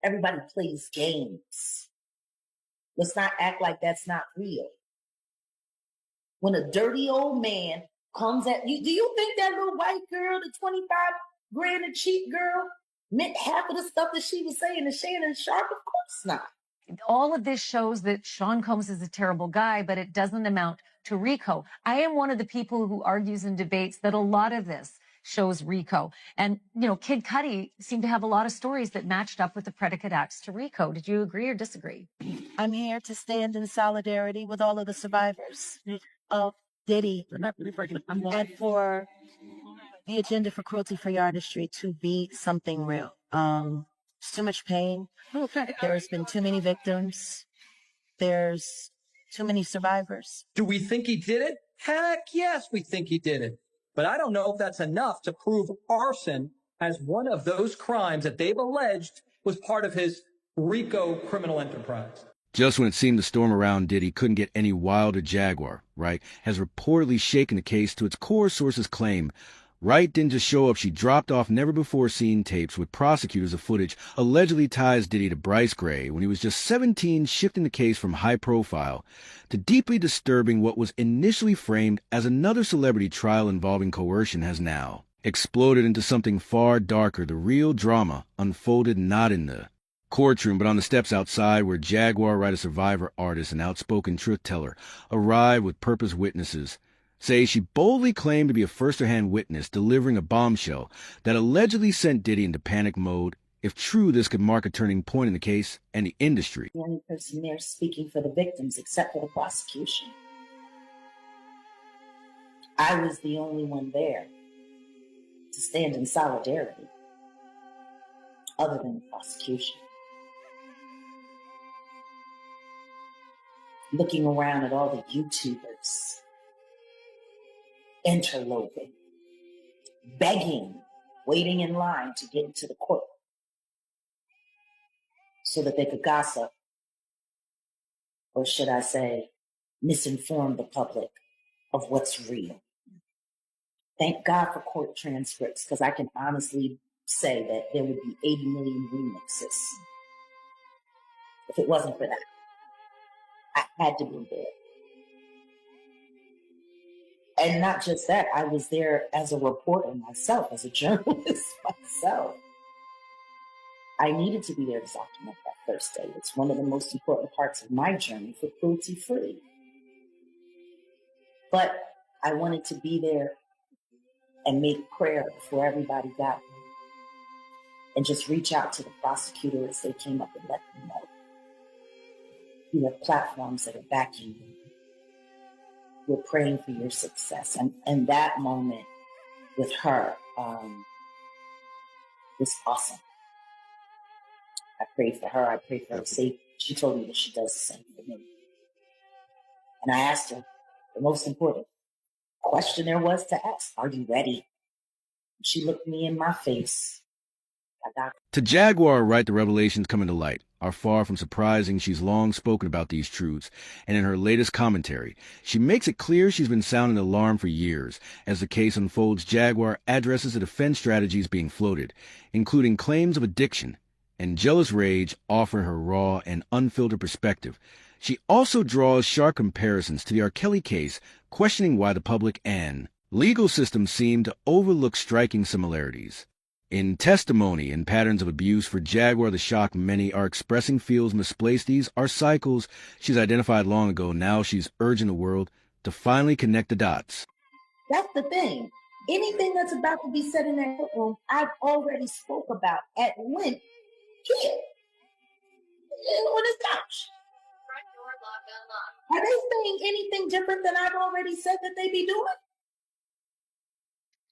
Everybody plays games. Let's not act like that's not real. When a dirty old man comes at you, do you think that little white girl, the 25 grand a cheap girl, meant half of the stuff that she was saying to Shannon Sharp? Of course not. All of this shows that Sean Combs is a terrible guy, but it doesn't amount to RICO. I am one of the people who argues in debates that a lot of this shows RICO. And, Kid Cudi seemed to have a lot of stories that matched up with the predicate acts to RICO. Did you agree or disagree? I'm here to stand in solidarity with all of the survivors of Diddy and for the agenda for cruelty-free artistry to be something real. There's too much pain. There's been too many victims. There's too many survivors. Do we think he did it? Heck yes, we think he did it. But I don't know if that's enough to prove arson as one of those crimes that they've alleged was part of his RICO criminal enterprise. Just when it seemed the storm around Diddy couldn't get any wilder, Jaguar Wright has reportedly shaken the case to its core, sources claim. Wright didn't just show up, she dropped off never-before-seen tapes with prosecutors of footage allegedly ties Diddy to Bryce Gray when he was just 17, shifting the case from high-profile to deeply disturbing what was initially framed as another celebrity trial involving coercion has now exploded into something far darker. The real drama unfolded not in the courtroom, but on the steps outside, where Jaguar Wright, a survivor artist and outspoken truth teller, arrived with purpose. Witnesses say she boldly claimed to be a first-hand witness, delivering a bombshell that allegedly sent Diddy into panic mode. If true, this could mark a turning point in the case and the industry. The only person there speaking for the victims, except for the prosecution. I was the only one there to stand in solidarity, other than the prosecution. Looking around at all the YouTubers, interloping, begging, waiting in line to get into the court so that they could gossip, or should I say, misinform the public of what's real. Thank God for court transcripts, because I can honestly say that there would be 80 million remixes if it wasn't for that. I had to be there. And not just that, I was there as a reporter myself, as a journalist myself. I needed to be there to document that first day. It's one of the most important parts of my journey for cruelty free. But I wanted to be there and make prayer before everybody got there. And just reach out to the prosecutor as they came up and let them know. You have platforms that are backing you. We're praying for your success. And that moment with her was awesome. I prayed for her. I prayed for her safety. She told me that she does the same for me. And I asked her the most important question there was to ask: are you ready? She looked me in my face. To Jaguar Wright, the revelations coming to light are far from surprising. She's long spoken about these truths, and in her latest commentary, she makes it clear she's been sounding the alarm for years. As the case unfolds, Jaguar addresses the defense strategies being floated, including claims of addiction and jealous rage, offering her raw and unfiltered perspective. She also draws sharp comparisons to the R. Kelly case, questioning why the public and legal system seem to overlook striking similarities in testimony and patterns of abuse. For Jaguar, the shock many are expressing feels misplaced. These are cycles she's identified long ago. Now she's urging the world to finally connect the dots. That's the thing. Anything that's about to be said in that courtroom, I've already spoke about at length here on this couch. Are they saying anything different than I've already said that they be doing?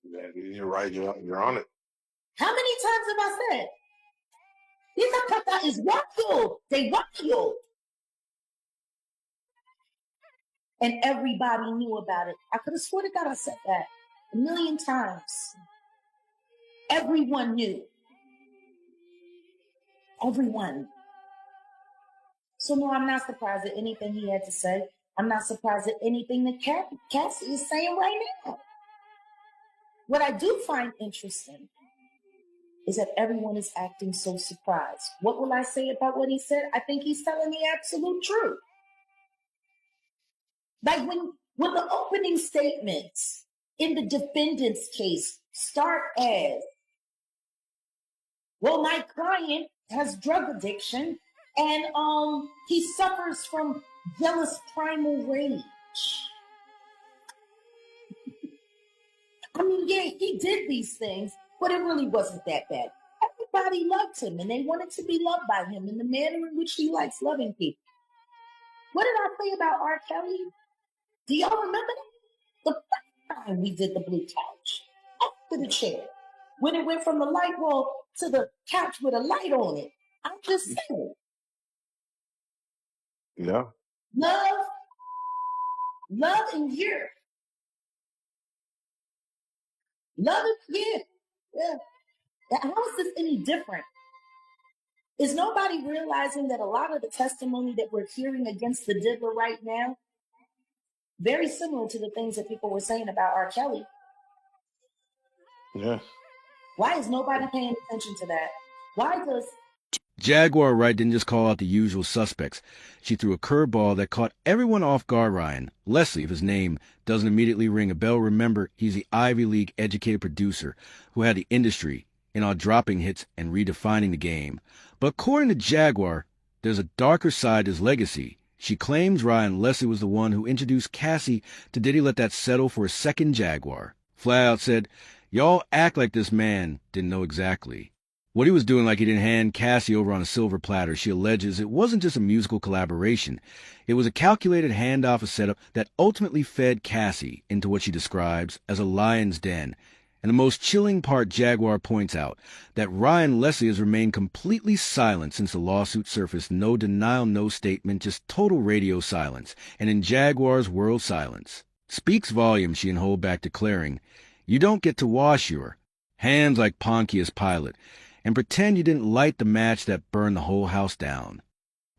Yeah, you're right. You're on it. How many times have I said, this Akata is wakil? They wakil. And everybody knew about it. I could have sworn to God I said that 1,000,000 times. Everyone knew. Everyone. So no, I'm not surprised at anything he had to say. I'm not surprised at anything that Cassie is saying right now. What I do find interesting is that everyone is acting so surprised. What will I say about what he said? I think he's telling the absolute truth. Like when the opening statements in the defendant's case start as, well, my client has drug addiction and he suffers from jealous primal rage. I mean, yeah, he did these things, but it really wasn't that bad. Everybody loved him, and they wanted to be loved by him in the manner in which he likes loving people. What did I say about R. Kelly? Do y'all remember that? The first time we did the blue couch, after the chair, when it went from the light wall to the couch with a light on it. I'm just saying. Yeah. Love and year. Love and year. Yeah. How is this any different? Is nobody realizing that a lot of the testimony that we're hearing against the diddler right now, very similar to the things that people were saying about R. Kelly? Yes. Why is nobody paying attention to that? Why does Jaguar Wright didn't just call out the usual suspects. She threw a curveball that caught everyone off guard. Ryan Leslie, if his name doesn't immediately ring a bell, remember he's the Ivy League educated producer who had the industry in on dropping hits and redefining the game. But according to Jaguar, there's a darker side to his legacy. She claims Ryan Leslie was the one who introduced Cassie to Diddy let that settle for a second Jaguar. Flat out said, y'all act like this man didn't know exactly what he was doing, like he didn't hand Cassie over on a silver platter. She alleges it wasn't just a musical collaboration. It was a calculated handoff, a setup that ultimately fed Cassie into what she describes as a lion's den. And the most chilling part, Jaguar points out, that Ryan Leslie has remained completely silent since the lawsuit surfaced. No denial, no statement, just total radio silence. And in Jaguar's world, silence speaks volumes. She can hold back, declaring, you don't get to wash your hands like Pontius Pilate and pretend you didn't light the match that burned the whole house down.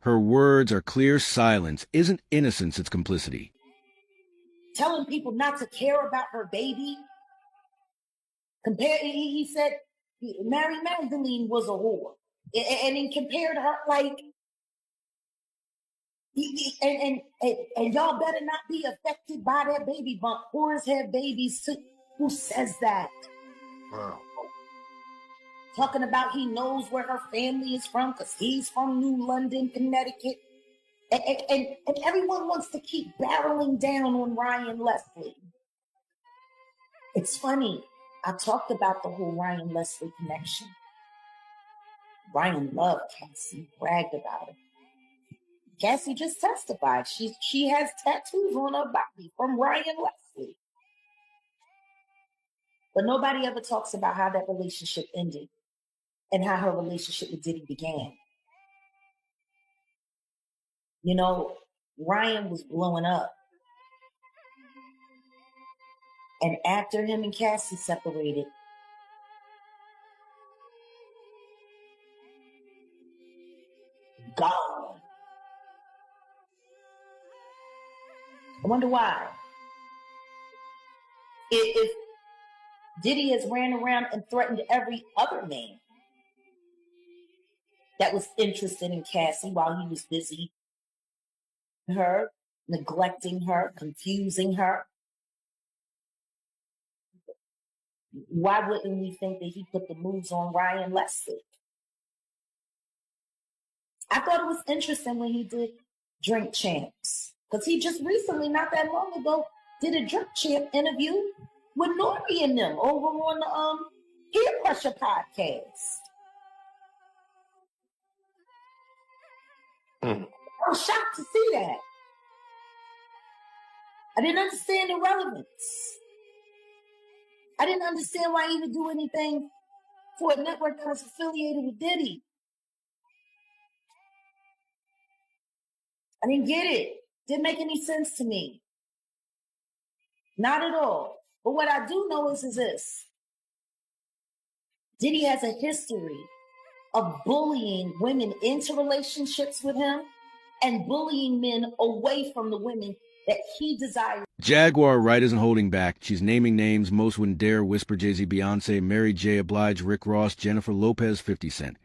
Her words are clear. Silence isn't innocence, it's complicity. telling people not to care about her baby? He said Mary Magdalene was a whore. And he compared her like, and y'all better not be affected by that baby bump. Whores have babies too. Who says that? Wow. Talking about he knows where her family is from because he's from New London, Connecticut. And everyone wants to keep barreling down on Ryan Leslie. It's funny. I talked about the whole Ryan Leslie connection. Ryan loved Cassie, bragged about her. Cassie just testified. She has tattoos on her body from Ryan Leslie. But nobody ever talks about how that relationship ended and how her relationship with Diddy began. You know, Ryan was blowing up. And after him and Cassie separated, gone. I wonder why. If Diddy has ran around and threatened every other man that was interested in Cassie while he was busy her, neglecting her, confusing her, why wouldn't we think that he put the moves on Ryan Leslie? I thought it was interesting when he did Drink Champs, because he just recently, not that long ago, did a Drink Champ interview with Nori and them over on the Peer Pressure podcast. I was shocked to see that. I didn't understand the relevance. I didn't understand why he would do anything for a network that was affiliated with Diddy. I didn't get it. Didn't make any sense to me. Not at all. But what I do know is this. Diddy has a history of bullying women into relationships with him and bullying men away from the women that he desired. Jaguar Wright isn't holding back. She's naming names most wouldn't dare whisper: Jay-Z, Beyonce, Mary J. Blige, Rick Ross, Jennifer Lopez, 50 Cent.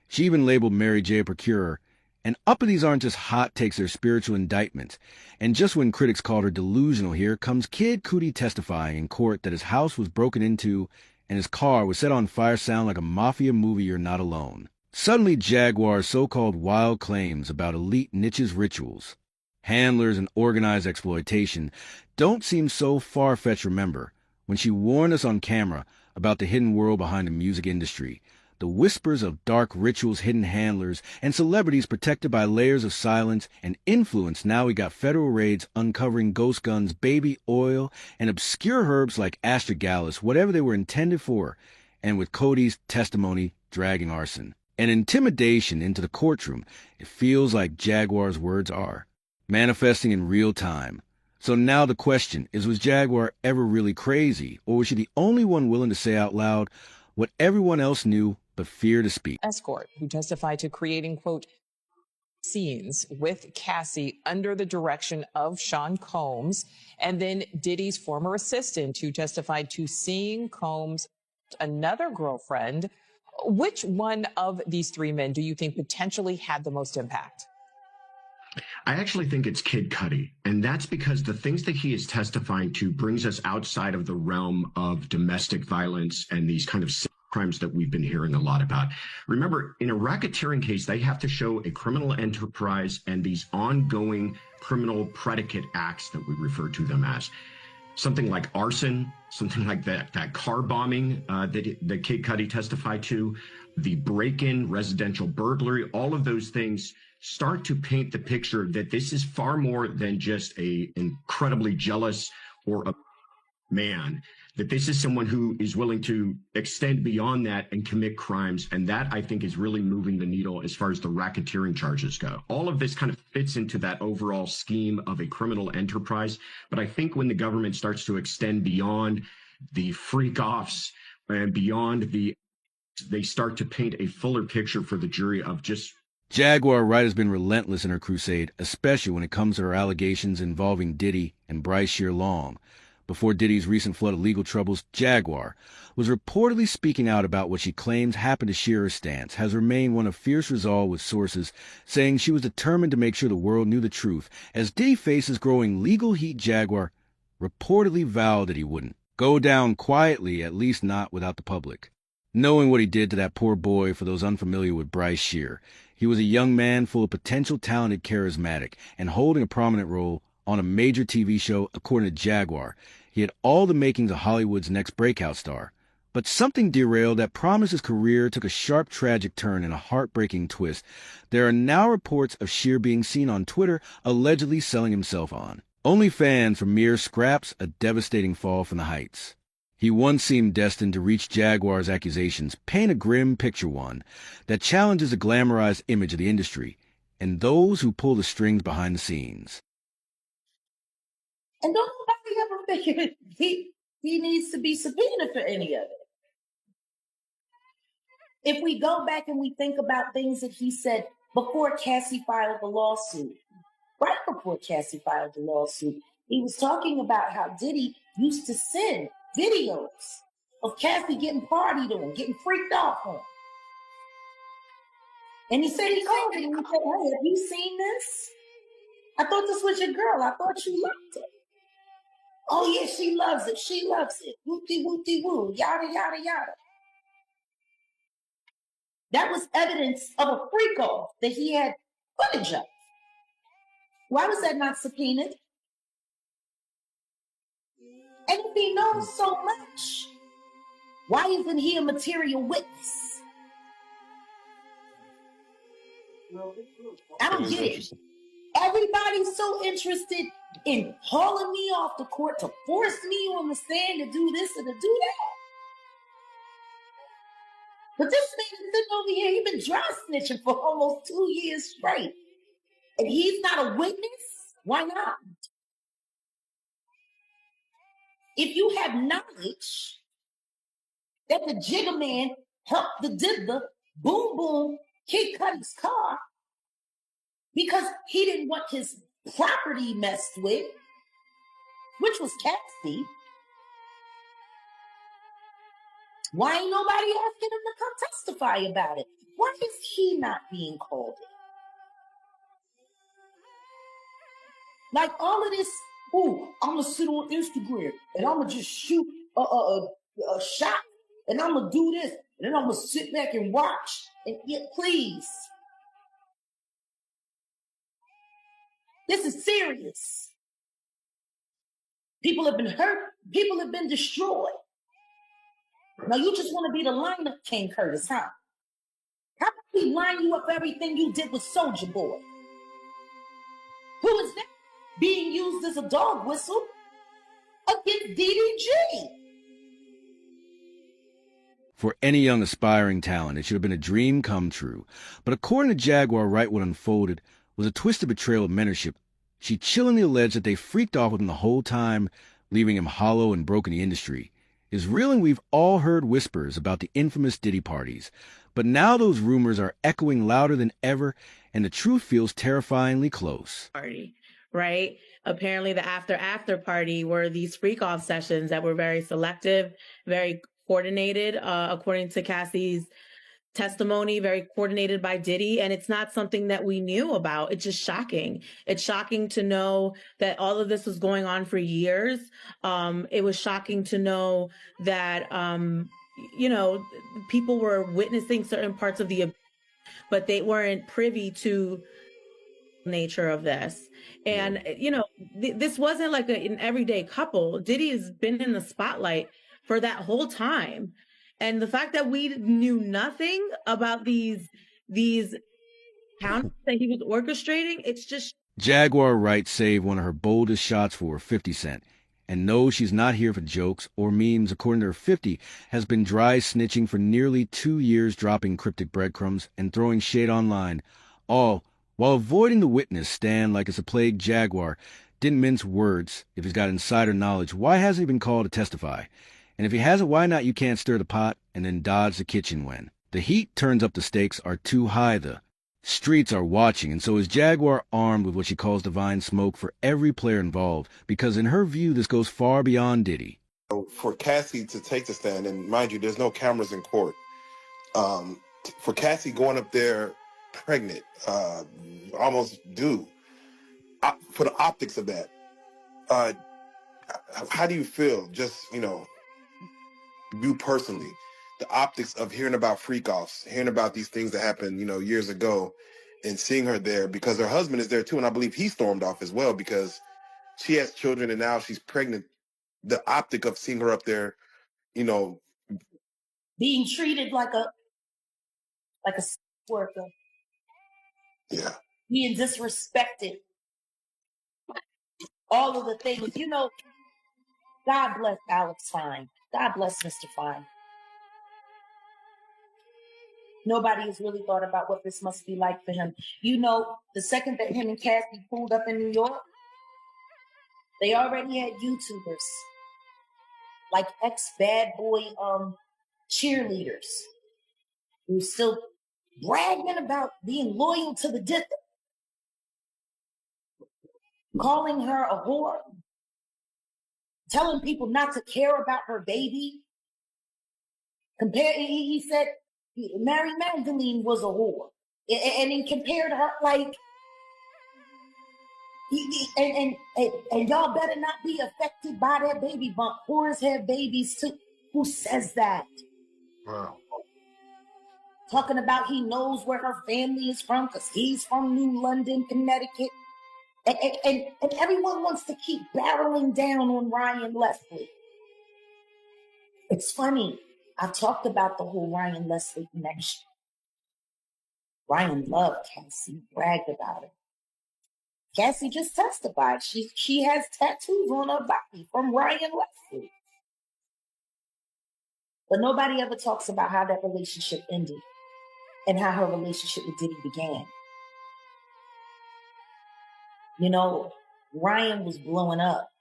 She even labeled Mary J. a procurer. And uppithies aren't just hot takes, they're spiritual indictments. And just when critics called her delusional, here comes Kid Cudi testifying in court that his house was broken into and his car was set on fire. Sound like a mafia movie. You're not alone. Suddenly, Jaguar's so-called wild claims about elite niches, rituals, handlers, and organized exploitation don't seem so far-fetched. Remember, when she warned us on camera about the hidden world behind the music industry, the whispers of dark rituals, hidden handlers, and celebrities protected by layers of silence and influence. Now we got federal raids uncovering ghost guns, baby oil, and obscure herbs like astragalus, whatever they were intended for, and with Cody's testimony dragging arson and intimidation into the courtroom. It feels like Jaguar's words are manifesting in real time. So now the question is, was Jaguar ever really crazy, or was she the only one willing to say out loud what everyone else knew but feared to speak? Escort, who testified to creating, quote, scenes with Cassie under the direction of Sean Combs, and then Diddy's former assistant, who testified to seeing Combs' another girlfriend. Which one of these three men do you think potentially had the most impact? I actually think it's Kid Cudi, and that's because the things that he is testifying to brings us outside of the realm of domestic violence and these kind of crimes that we've been hearing a lot about. Remember, in a racketeering case, they have to show a criminal enterprise and these ongoing criminal predicate acts that we refer to them as. Something like arson, something like that car bombing that Kid Cudi testified to, the break-in, residential burglary, all of those things start to paint the picture that this is far more than just a incredibly jealous or a man, that this is someone who is willing to extend beyond that and commit crimes. And that, I think, is really moving the needle as far as the racketeering charges go. All of this kind of fits into that overall scheme of a criminal enterprise. But I think when the government starts to extend beyond the freak-offs and beyond they start to paint a fuller picture for the jury of just... Jaguar Wright has been relentless in her crusade, especially when it comes to her allegations involving Diddy and Bryce Shear Long. Before Diddy's recent flood of legal troubles, Jaguar was reportedly speaking out about what she claims happened to Shearer's stance, has remained one of fierce resolve with sources saying she was determined to make sure the world knew the truth. As Diddy faces growing legal heat, Jaguar reportedly vowed that he wouldn't go down quietly, at least not without the public. Knowing what he did to that poor boy, for those unfamiliar with Bryce Shear, he was a young man full of potential, talented, charismatic, and holding a prominent role on a major TV show. According to Jaguar, he had all the makings of Hollywood's next breakout star. But something derailed that promised his career, took a sharp, tragic turn and a heartbreaking twist. There are now reports of Shear being seen on Twitter allegedly selling himself on OnlyFans for mere scraps, a devastating fall from the heights. He once seemed destined to reach. Jaguar's accusations paint a grim picture, one that challenges the glamorized image of the industry and those who pull the strings behind the scenes. And don't nobody ever figure he needs to be subpoenaed for any of it. If we go back and we think about things that he said before Cassie filed the lawsuit, right before Cassie filed the lawsuit, he was talking about how Diddy used to send videos of Cassie getting partied on, getting freaked off on. And he said he called me and he said, hey, have you seen this? I thought this was your girl. I thought you loved it. Oh, yeah, she loves it. She loves it. Whoopty, whoopty, woo. Yada, yada, yada. That was evidence of a freak-off that he had footage of. Why was that not subpoenaed? And if he knows so much, why isn't he a material witness? I don't get it. Everybody's so interested in hauling me off the court to force me on the stand to do this and to do that. But this man is sitting over here, he's been dry snitching for almost 2 years straight. And he's not a witness? Why not? If you have knowledge that the Jigga Man helped the diddler boom boom Kid Cudi's car because he didn't want his property messed with, which was Cassie. Why ain't nobody asking him to come testify about it? Why is he not being called in? Like all of this, ooh, I'm going to sit on Instagram and I'm going to just shoot a shot and I'm going to do this and then I'm going to sit back and watch. And yet, please. This is serious. People have been hurt. People have been destroyed. Now you just want to be the lineup king, Curtis, huh? How about we line you up everything you did with Soulja Boy? Who is that? Being used as a dog whistle against DDG. For any young aspiring talent, it should have been a dream come true. But according to Jaguar Wright, what unfolded was a twisted betrayal of mentorship. She chillingly alleged that they freaked off with him the whole time, leaving him hollow and broke in the industry. It's real, and we've all heard whispers about the infamous Diddy parties. But now those rumors are echoing louder than ever, and the truth feels terrifyingly close. Party, right? Apparently the after party were these freak off sessions that were very selective, very coordinated, according to Cassie's testimony, very coordinated by Diddy. And it's not something that we knew about. It's just shocking. It's shocking to know that all of this was going on for years. It was shocking to know that, people were witnessing certain parts of but they weren't privy to the nature of this. And, this wasn't like an everyday couple. Diddy has been in the spotlight for that whole time. And the fact that we knew nothing about these counts that he was orchestrating, it's just... Jaguar Wright saved one of her boldest shots for 50 Cent. And knows she's not here for jokes or memes. According to her, 50 has been dry snitching for nearly 2 years, dropping cryptic breadcrumbs and throwing shade online, all while avoiding the witness stand like it's a plague. Jaguar didn't mince words. If he's got insider knowledge, why hasn't he been called to testify? And if he hasn't, why not you can't stir the pot and then dodge the kitchen when the heat turns up? The stakes are too high. The streets are watching, and so is Jaguar, armed with what she calls divine smoke for every player involved, because in her view, this goes far beyond Diddy. For Cassie to take the stand, and mind you, there's no cameras in court. For Cassie going up there pregnant, almost due, for the optics of that, how do you feel? Just, you personally, the optics of hearing about freak-offs, hearing about these things that happened, years ago, and seeing her there, because her husband is there too, and I believe he stormed off as well because she has children and now she's pregnant. The optic of seeing her up there, being treated like a worker. Yeah. Being disrespected. All of the things, God bless Alex Fine. God bless Mr. Fine. Nobody has really thought about what this must be like for him. The second that him and Cassie pulled up in New York, they already had YouTubers, like ex-bad boy cheerleaders, who still bragging about being loyal to the dip, calling her a whore, telling people not to care about her baby. He said Mary Magdalene was a whore, and he compared her like, and y'all better not be affected by that baby bump. Whores have babies too. Who says that? Wow. Talking about he knows where her family is from because he's from New London, Connecticut. And everyone wants to keep barreling down on Ryan Leslie. It's funny. I've talked about the whole Ryan Leslie connection. Ryan loved Cassie, bragged about her. Cassie just testified. She has tattoos on her body from Ryan Leslie. But nobody ever talks about how that relationship ended and how her relationship with Diddy began. Ryan was blowing up.